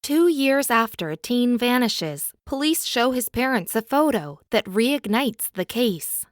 2 years after a teen vanishes, police show his parents a photo that reignites the case.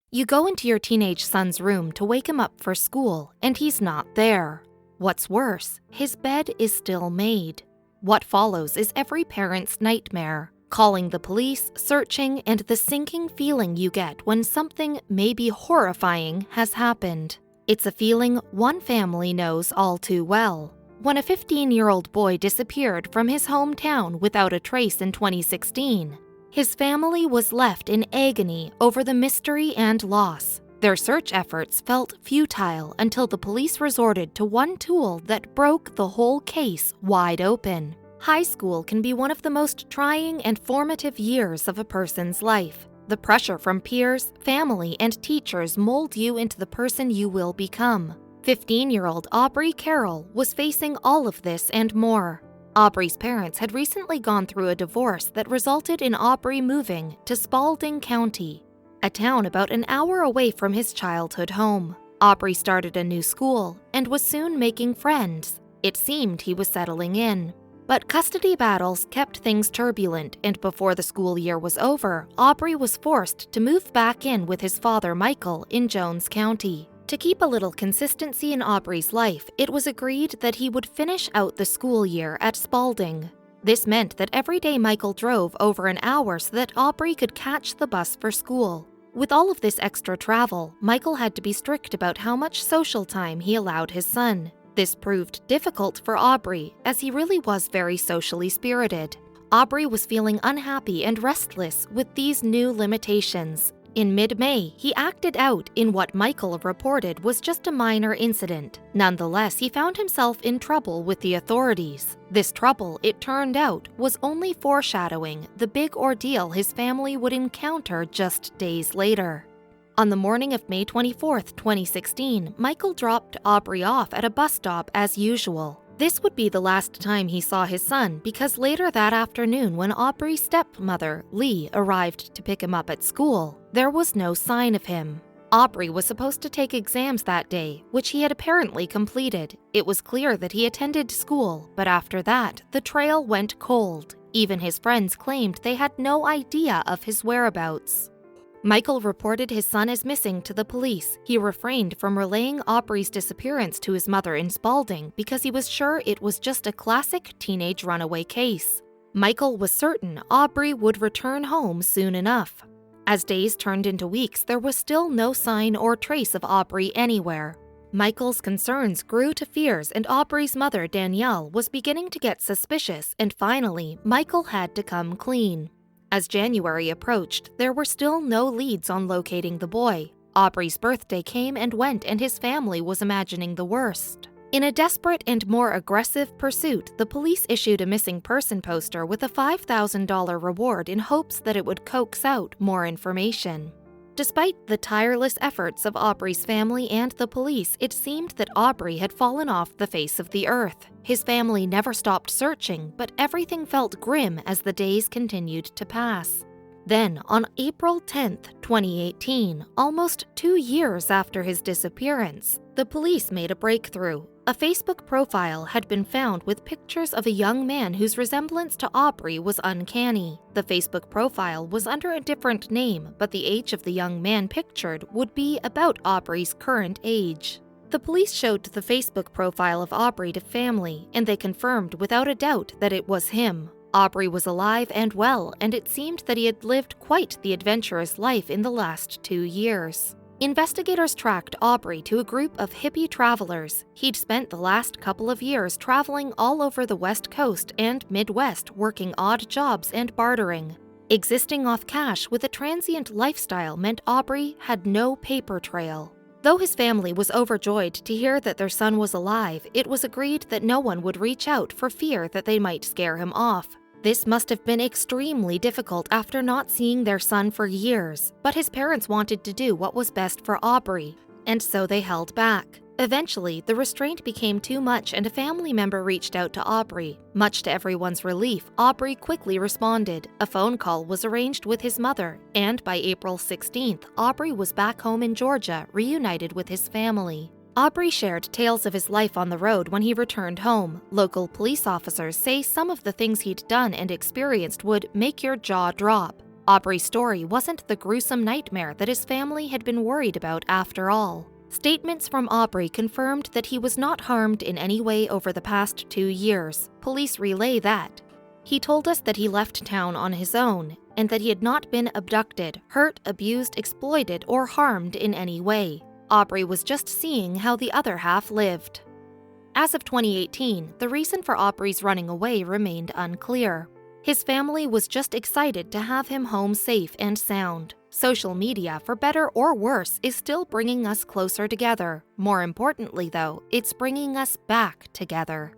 You go into your teenage son's room to wake him up for school, and he's not there. What's worse, his bed is still made. What follows is every parent's nightmare. Calling the police, searching, and the sinking feeling you get when something maybe horrifying has happened. It's a feeling one family knows all too well. When a 15-year-old boy disappeared from his hometown without a trace in 2016, his family was left in agony over the mystery and loss. Their search efforts felt futile until the police resorted to one tool that broke the whole case wide open. High school can be one of the most trying and formative years of a person's life. The pressure from peers, family, and teachers mold you into the person you will become. 15-year-old Aubrey Carroll was facing all of this and more. Aubrey's parents had recently gone through a divorce that resulted in Aubrey moving to Spalding County, a town about an hour away from his childhood home. Aubrey started a new school and was soon making friends. It seemed he was settling in. But custody battles kept things turbulent, and before the school year was over, Aubrey was forced to move back in with his father Michael in Jones County. To keep a little consistency in Aubrey's life, it was agreed that he would finish out the school year at Spalding. This meant that every day Michael drove over an hour so that Aubrey could catch the bus for school. With all of this extra travel, Michael had to be strict about how much social time he allowed his son. This proved difficult for Aubrey, as he really was very socially spirited. Aubrey was feeling unhappy and restless with these new limitations. In mid-May, he acted out in what Michael reported was just a minor incident. Nonetheless, he found himself in trouble with the authorities. This trouble, it turned out, was only foreshadowing the big ordeal his family would encounter just days later. On the morning of May 24, 2016, Michael dropped Aubrey off at a bus stop as usual. This would be the last time he saw his son because later that afternoon when Aubrey's stepmother, Lee, arrived to pick him up at school, there was no sign of him. Aubrey was supposed to take exams that day, which he had apparently completed. It was clear that he attended school, but after that, the trail went cold. Even his friends claimed they had no idea of his whereabouts. Michael reported his son as missing to the police. He refrained from relaying Aubrey's disappearance to his mother in Spalding because he was sure it was just a classic teenage runaway case. Michael was certain Aubrey would return home soon enough. As days turned into weeks, there was still no sign or trace of Aubrey anywhere. Michael's concerns grew to fears, and Aubrey's mother, Danielle, was beginning to get suspicious, and finally, Michael had to come clean. As January approached, there were still no leads on locating the boy. Aubrey's birthday came and went, and his family was imagining the worst. In a desperate and more aggressive pursuit, the police issued a missing person poster with a $5,000 reward in hopes that it would coax out more information. Despite the tireless efforts of Aubrey's family and the police, it seemed that Aubrey had fallen off the face of the earth. His family never stopped searching, but everything felt grim as the days continued to pass. Then, on April 10, 2018, almost 2 years after his disappearance, the police made a breakthrough. A Facebook profile had been found with pictures of a young man whose resemblance to Aubrey was uncanny. The Facebook profile was under a different name, but the age of the young man pictured would be about Aubrey's current age. The police showed the Facebook profile of Aubrey to family, and they confirmed without a doubt that it was him. Aubrey was alive and well, and it seemed that he had lived quite the adventurous life in the last 2 years. Investigators tracked Aubrey to a group of hippie travelers. He'd spent the last couple of years traveling all over the West Coast and Midwest working odd jobs and bartering. Existing off cash with a transient lifestyle meant Aubrey had no paper trail. Though his family was overjoyed to hear that their son was alive, it was agreed that no one would reach out for fear that they might scare him off. This must have been extremely difficult after not seeing their son for years, but his parents wanted to do what was best for Aubrey, and so they held back. Eventually, the restraint became too much and a family member reached out to Aubrey. Much to everyone's relief, Aubrey quickly responded. A phone call was arranged with his mother, and by April 16th, Aubrey was back home in Georgia, reunited with his family. Aubrey shared tales of his life on the road when he returned home. Local police officers say some of the things he'd done and experienced would make your jaw drop. Aubrey's story wasn't the gruesome nightmare that his family had been worried about after all. Statements from Aubrey confirmed that he was not harmed in any way over the past 2 years. Police relay that. He told us that he left town on his own, and that he had not been abducted, hurt, abused, exploited, or harmed in any way. Aubrey was just seeing how the other half lived. As of 2018, the reason for Aubrey's running away remained unclear. His family was just excited to have him home safe and sound. Social media, for better or worse, is still bringing us closer together. More importantly, though, it's bringing us back together.